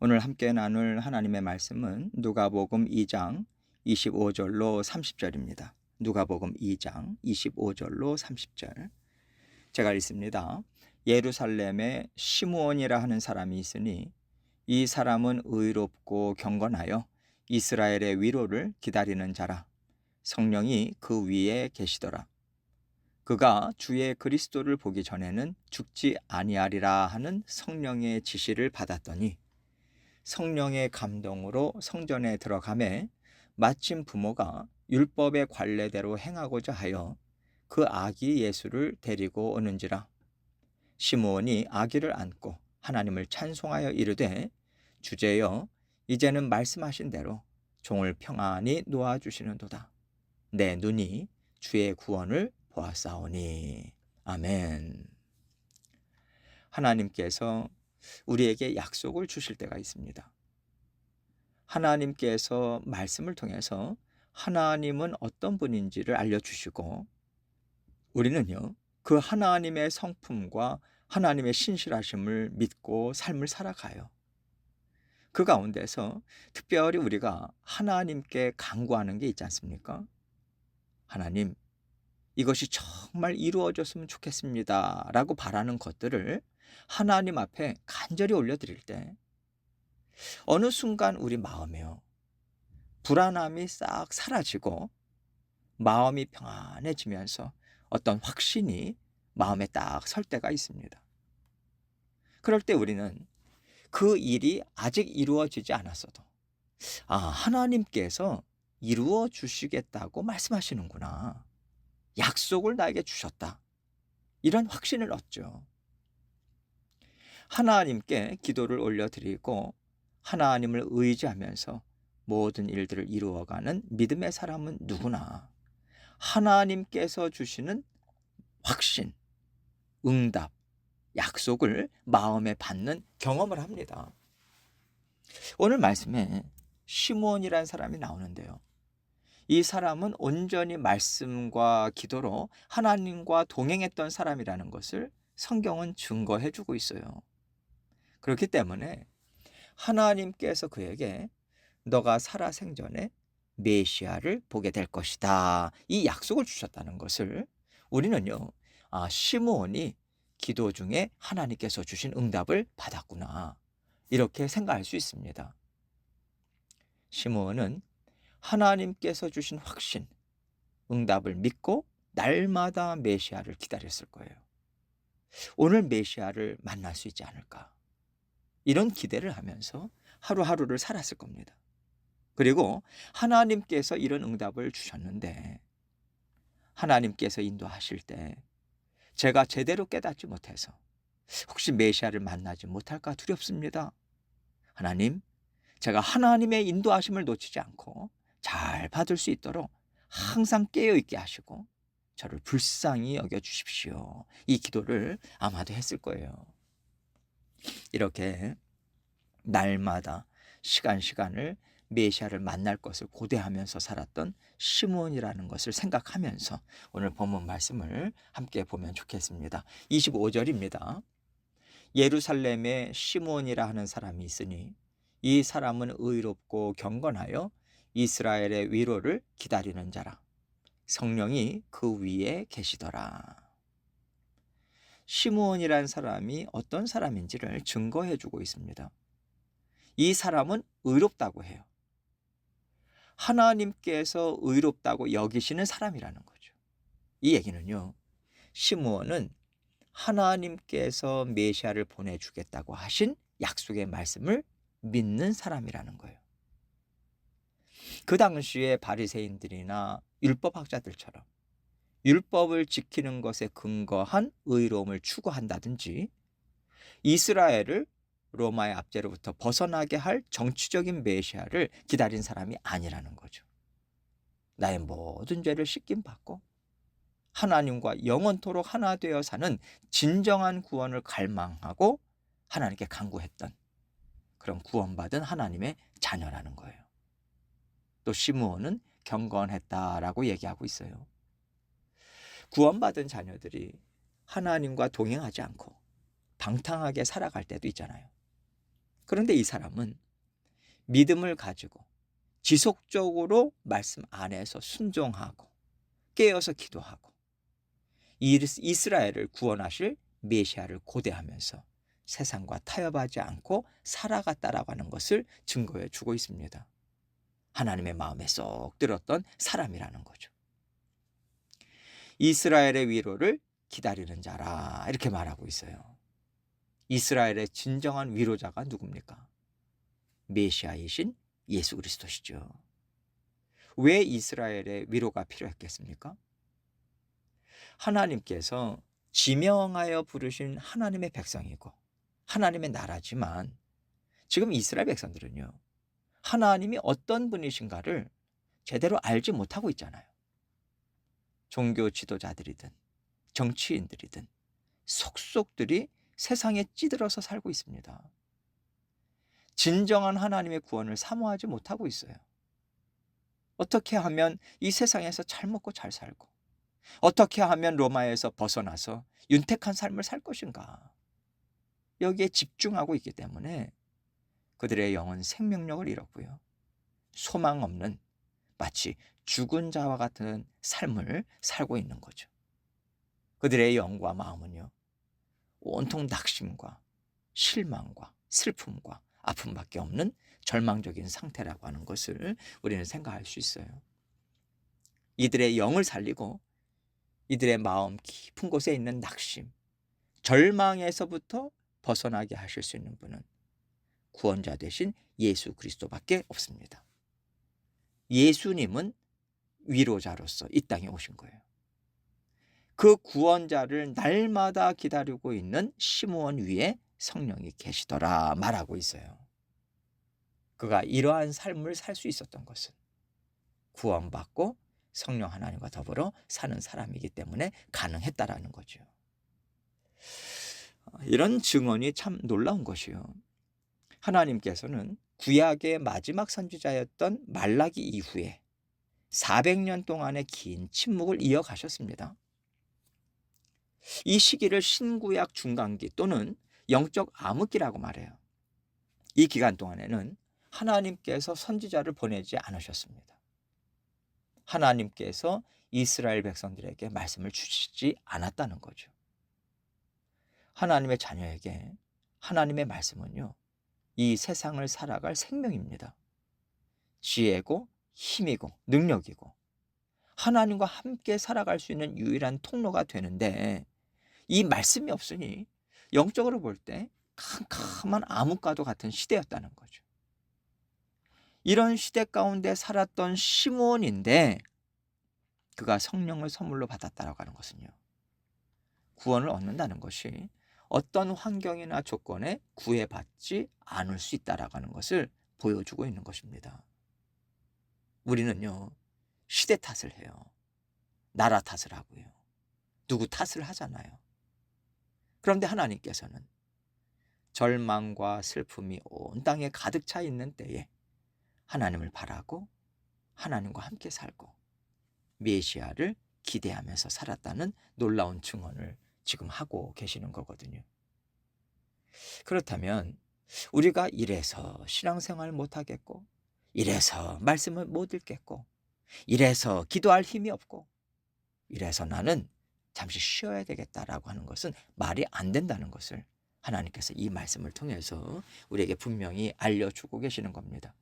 오늘 함께 나눌 하나님의 말씀은 누가복음 2장 25절로 30절입니다. 누가복음 2장 25절로 30절. 제가 읽습니다. 예루살렘에 시므온이라 하는 사람이 있으니 이 사람은 의롭고 경건하여 이스라엘의 위로를 기다리는 자라. 성령이 그 위에 계시더라. 그가 주의 그리스도를 보기 전에는 죽지 아니하리라 하는 성령의 지시를 받았더니 성령의 감동으로 성전에 들어가매 마침 부모가 율법의 관례대로 행하고자 하여 그 아기 예수를 데리고 오는지라. 시므온이 아기를 안고 하나님을 찬송하여 이르되, 주제여, 이제는 말씀하신 대로 종을 평안히 놓아주시는도다. 내 눈이 주의 구원을 보았사오니. 아멘. 하나님께서 우리에게 약속을 주실 때가 있습니다. 하나님께서 말씀을 통해서 하나님은 어떤 분인지를 알려주시고, 우리는요, 그 하나님의 성품과 하나님의 신실하심을 믿고 삶을 살아가요. 그 가운데서 특별히 우리가 하나님께 간구하는 게 있지 않습니까? 하나님, 이것이 정말 이루어졌으면 좋겠습니다 라고 바라는 것들을 하나님 앞에 간절히 올려드릴 때 어느 순간 우리 마음에요, 불안함이 싹 사라지고 마음이 평안해지면서 어떤 확신이 마음에 딱 설 때가 있습니다. 그럴 때 우리는 그 일이 아직 이루어지지 않았어도 하나님께서 이루어 주시겠다고 말씀하시는구나, 약속을 나에게 주셨다, 이런 확신을 얻죠. 하나님께 기도를 올려드리고 하나님을 의지하면서 모든 일들을 이루어가는 믿음의 사람은 누구나 하나님께서 주시는 확신, 응답, 약속을 마음에 받는 경험을 합니다. 오늘 말씀에 시므온이라는 사람이 나오는데요, 이 사람은 온전히 말씀과 기도로 하나님과 동행했던 사람이라는 것을 성경은 증거해 주고 있어요. 그렇기 때문에 하나님께서 그에게 너가 살아생전에 메시아를 보게 될 것이다, 이 약속을 주셨다는 것을 우리는요, 시므온이 기도 중에 하나님께서 주신 응답을 받았구나, 이렇게 생각할 수 있습니다. 시므온은 하나님께서 주신 확신, 응답을 믿고 날마다 메시아를 기다렸을 거예요. 오늘 메시아를 만날 수 있지 않을까, 이런 기대를 하면서 하루하루를 살았을 겁니다. 그리고 하나님께서 이런 응답을 주셨는데, 하나님께서 인도하실 때 제가 제대로 깨닫지 못해서 혹시 메시아를 만나지 못할까 두렵습니다. 하나님, 제가 하나님의 인도하심을 놓치지 않고 잘 받을 수 있도록 항상 깨어있게 하시고 저를 불쌍히 여겨주십시오, 이 기도를 아마도 했을 거예요. 이렇게 날마다 시간을 메시아를 만날 것을 고대하면서 살았던 시므온이라는 것을 생각하면서 오늘 본문 말씀을 함께 보면 좋겠습니다. 25절입니다. 예루살렘에 시므온이라 하는 사람이 있으니 이 사람은 의롭고 경건하여 이스라엘의 위로를 기다리는 자라. 성령이 그 위에 계시더라. 시므온이라는 사람이 어떤 사람인지를 증거해 주고 있습니다. 이 사람은 의롭다고 해요. 하나님께서 의롭다고 여기시는 사람이라는 거죠. 이 얘기는요, 시므온은 하나님께서 메시아를 보내주겠다고 하신 약속의 말씀을 믿는 사람이라는 거예요. 그 당시에 바리새인들이나 율법학자들처럼 율법을 지키는 것에 근거한 의로움을 추구한다든지 이스라엘을 로마의 압제로부터 벗어나게 할 정치적인 메시아를 기다린 사람이 아니라는 거죠. 나의 모든 죄를 씻김 받고 하나님과 영원토록 하나 되어 사는 진정한 구원을 갈망하고 하나님께 간구했던 그런 구원받은 하나님의 자녀라는 거예요. 또 시므온은 경건했다라고 얘기하고 있어요. 구원받은 자녀들이 하나님과 동행하지 않고 방탕하게 살아갈 때도 있잖아요. 그런데 이 사람은 믿음을 가지고 지속적으로 말씀 안에서 순종하고 깨어서 기도하고 이스라엘을 구원하실 메시아를 고대하면서 세상과 타협하지 않고 살아갔다라고 하는 것을 증거해 주고 있습니다. 하나님의 마음에 쏙 들었던 사람이라는 거죠. 이스라엘의 위로를 기다리는 자라 이렇게 말하고 있어요. 이스라엘의 진정한 위로자가 누굽니까? 메시아이신 예수 그리스도시죠. 왜 이스라엘의 위로가 필요했겠습니까? 하나님께서 지명하여 부르신 하나님의 백성이고 하나님의 나라지만 지금 이스라엘 백성들은요, 하나님이 어떤 분이신가를 제대로 알지 못하고 있잖아요. 종교 지도자들이든 정치인들이든 속속들이 세상에 찌들어서 살고 있습니다. 진정한 하나님의 구원을 사모하지 못하고 있어요. 어떻게 하면 이 세상에서 잘 먹고 잘 살고 어떻게 하면 로마에서 벗어나서 윤택한 삶을 살 것인가, 여기에 집중하고 있기 때문에 그들의 영은 생명력을 잃었고요, 소망 없는 마치 죽은 자와 같은 삶을 살고 있는 거죠. 그들의 영과 마음은요, 온통 낙심과 실망과 슬픔과 아픔밖에 없는 절망적인 상태라고 하는 것을 우리는 생각할 수 있어요. 이들의 영을 살리고 이들의 마음 깊은 곳에 있는 낙심, 절망에서부터 벗어나게 하실 수 있는 분은 구원자 되신 예수 그리스도밖에 없습니다. 예수님은 위로자로서 이 땅에 오신 거예요. 그 구원자를 날마다 기다리고 있는 시므온 위에 성령이 계시더라 말하고 있어요. 그가 이러한 삶을 살 수 있었던 것은 구원받고 성령 하나님과 더불어 사는 사람이기 때문에 가능했다라는 거죠. 이런 증언이 참 놀라운 것이요, 하나님께서는 구약의 마지막 선지자였던 말라기 이후에 400년 동안의 긴 침묵을 이어가셨습니다. 이 시기를 신구약 중간기 또는 영적 암흑기라고 말해요. 이 기간 동안에는 하나님께서 선지자를 보내지 않으셨습니다. 하나님께서 이스라엘 백성들에게 말씀을 주시지 않았다는 거죠. 하나님의 자녀에게 하나님의 말씀은요, 이 세상을 살아갈 생명입니다. 지혜고 힘이고 능력이고 하나님과 함께 살아갈 수 있는 유일한 통로가 되는데, 이 말씀이 없으니 영적으로 볼 때 캄캄한 암흑과도 같은 시대였다는 거죠. 이런 시대 가운데 살았던 시므온인데 그가 성령을 선물로 받았다라고 하는 것은요, 구원을 얻는다는 것이 어떤 환경이나 조건에 구애받지 않을 수 있다라고 하는 것을 보여주고 있는 것입니다. 우리는요, 시대 탓을 해요. 나라 탓을 하고요. 누구 탓을 하잖아요. 그런데 하나님께서는 절망과 슬픔이 온 땅에 가득 차 있는 때에 하나님을 바라고 하나님과 함께 살고 메시아를 기대하면서 살았다는 놀라운 증언을 지금 하고 계시는 거거든요. 그렇다면 우리가 이래서 신앙생활 못하겠고, 이래서 말씀을 못 읽겠고, 이래서 기도할 힘이 없고, 이래서 나는 잠시 쉬어야 되겠다라고 하는 것은 말이 안 된다는 것을 하나님께서 이 말씀을 통해서 우리에게 분명히 알려주고 계시는 겁니다.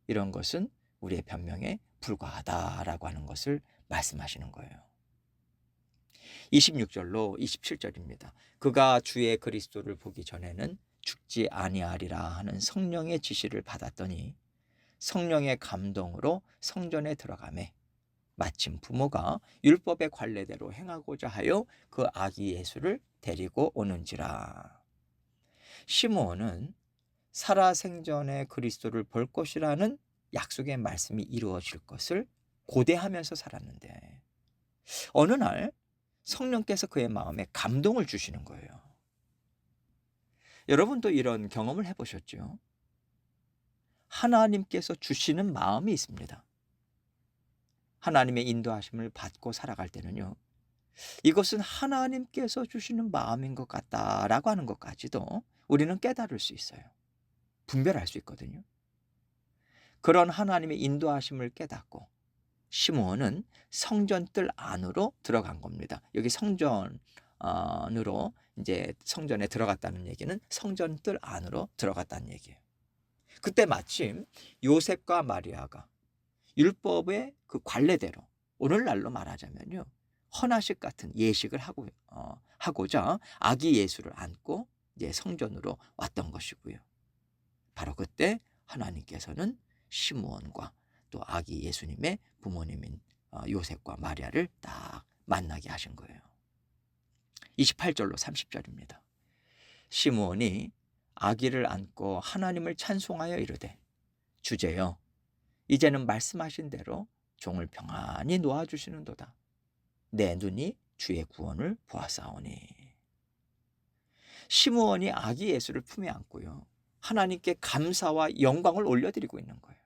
이런 것은 우리의 변명에 불과하다라고 하는 것을 말씀하시는 거예요. 26절로 27절입니다. 그가 주의 그리스도를 보기 전에는 죽지 아니하리라 하는 성령의 지시를 받았더니 성령의 감동으로 성전에 들어가매 마침 부모가 율법의 관례대로 행하고자 하여 그 아기 예수를 데리고 오는지라. 시므온은 살아생전에 그리스도를 볼 것이라는 약속의 말씀이 이루어질 것을 고대하면서 살았는데 어느 날 성령께서 그의 마음에 감동을 주시는 거예요. 여러분도 이런 경험을 해보셨죠? 하나님께서 주시는 마음이 있습니다. 하나님의 인도하심을 받고 살아갈 때는요, 이것은 하나님께서 주시는 마음인 것 같다라고 하는 것까지도 우리는 깨달을 수 있어요. 분별할 수 있거든요. 그런 하나님의 인도하심을 깨닫고 시므온은 성전뜰 안으로 들어간 겁니다. 여기 성전으로 이제 성전에 들어갔다는 얘기는 성전뜰 안으로 들어갔다는 얘기예요. 그때 마침 요셉과 마리아가 율법의 그 관례대로 오늘날로 말하자면요, 헌화식 같은 예식을 하고자 아기 예수를 안고 이제 성전으로 왔던 것이고요. 바로 그때 하나님께서는 시므온과 또 아기 예수님의 부모님인 요셉과 마리아를 딱 만나게 하신 거예요. 28절로 30절입니다. 시므온이 아기를 안고 하나님을 찬송하여 이르되, 주제여, 이제는 말씀하신 대로 종을 평안히 놓아주시는도다. 내 눈이 주의 구원을 보았사오니. 시므온이 아기 예수를 품에 안고요, 하나님께 감사와 영광을 올려드리고 있는 거예요.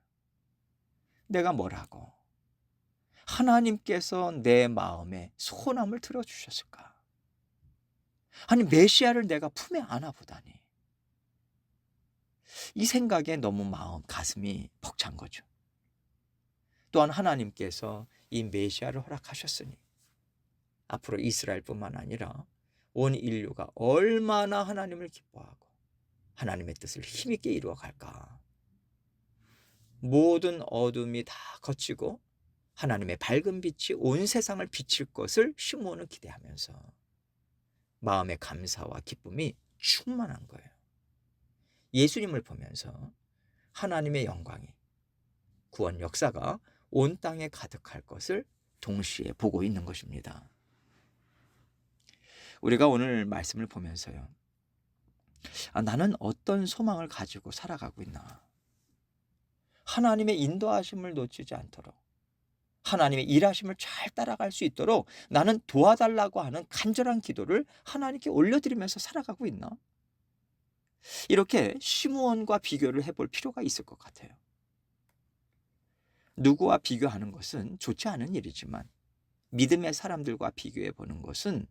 내가 뭐라고? 하나님께서 내 마음에 소원함을 들어주셨을까? 아니, 메시아를 내가 품에 안아보다니. 이 생각에 너무 가슴이 벅찬 거죠. 또한 하나님께서 이 메시아를 허락하셨으니 앞으로 이스라엘뿐만 아니라 온 인류가 얼마나 하나님을 기뻐하고 하나님의 뜻을 힘있게 이루어갈까. 모든 어둠이 다 거치고 하나님의 밝은 빛이 온 세상을 비칠 것을 시므온은 기대하면서 마음의 감사와 기쁨이 충만한 거예요. 예수님을 보면서 하나님의 영광이, 구원 역사가 온 땅에 가득할 것을 동시에 보고 있는 것입니다. 우리가 오늘 말씀을 보면서요, 나는 어떤 소망을 가지고 살아가고 있나? 하나님의 인도하심을 놓치지 않도록, 하나님의 일하심을 잘 따라갈 수 있도록 나는 도와달라고 하는 간절한 기도를 하나님께 올려드리면서 살아가고 있나? 이렇게 시므온과 비교를 해볼 필요가 있을 것 같아요. 누구와 비교하는 것은 좋지 않은 일이지만 믿음의 사람들과 비교해 보는 것은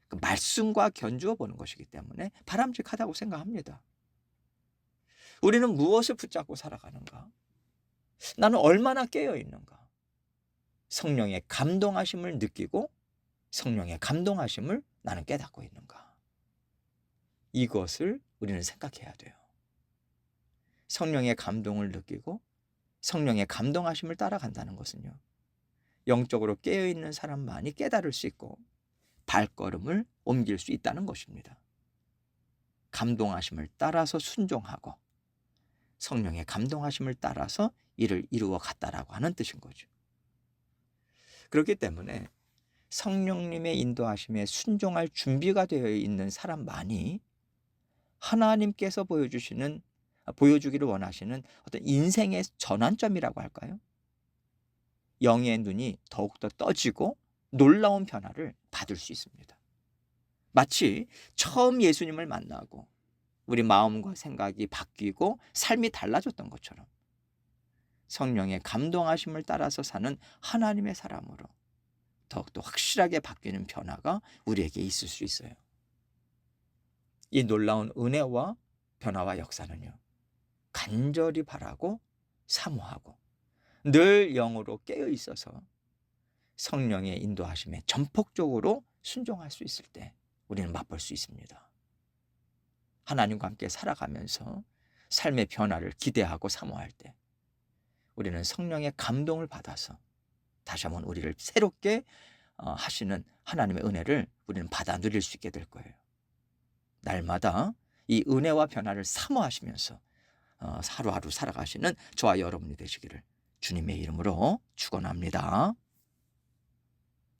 그 말씀과 견주어 보는 것이기 때문에 바람직하다고 생각합니다. 우리는 무엇을 붙잡고 살아가는가? 나는 얼마나 깨어 있는가? 성령의 감동하심을 느끼고 성령의 감동하심을 나는 깨닫고 있는가? 이것을 우리는 생각해야 돼요. 성령의 감동을 느끼고 성령의 감동하심을 따라간다는 것은요, 영적으로 깨어있는 사람만이 깨달을 수 있고 발걸음을 옮길 수 있다는 것입니다. 감동하심을 따라서 순종하고 성령의 감동하심을 따라서 이를 이루어 갔다라고 하는 뜻인 거죠. 그렇기 때문에 성령님의 인도하심에 순종할 준비가 되어 있는 사람만이 하나님께서 보여주기를 원하시는 어떤 인생의 전환점이라고 할까요? 영의 눈이 더욱더 떠지고 놀라운 변화를 받을 수 있습니다. 마치 처음 예수님을 만나고 우리 마음과 생각이 바뀌고 삶이 달라졌던 것처럼 성령의 감동하심을 따라서 사는 하나님의 사람으로 더욱더 확실하게 바뀌는 변화가 우리에게 있을 수 있어요. 이 놀라운 은혜와 변화와 역사는요, 간절히 바라고 사모하고 늘 영으로 깨어 있어서 성령의 인도하심에 전폭적으로 순종할 수 있을 때 우리는 맛볼 수 있습니다. 하나님과 함께 살아가면서 삶의 변화를 기대하고 사모할 때 우리는 성령의 감동을 받아서 다시 한번 우리를 새롭게 하시는 하나님의 은혜를 우리는 받아 누릴 수 있게 될 거예요. 날마다 이 은혜와 변화를 사모하시면서 하루하루 살아가시는 저와 여러분이 되시기를 주님의 이름으로 축원합니다.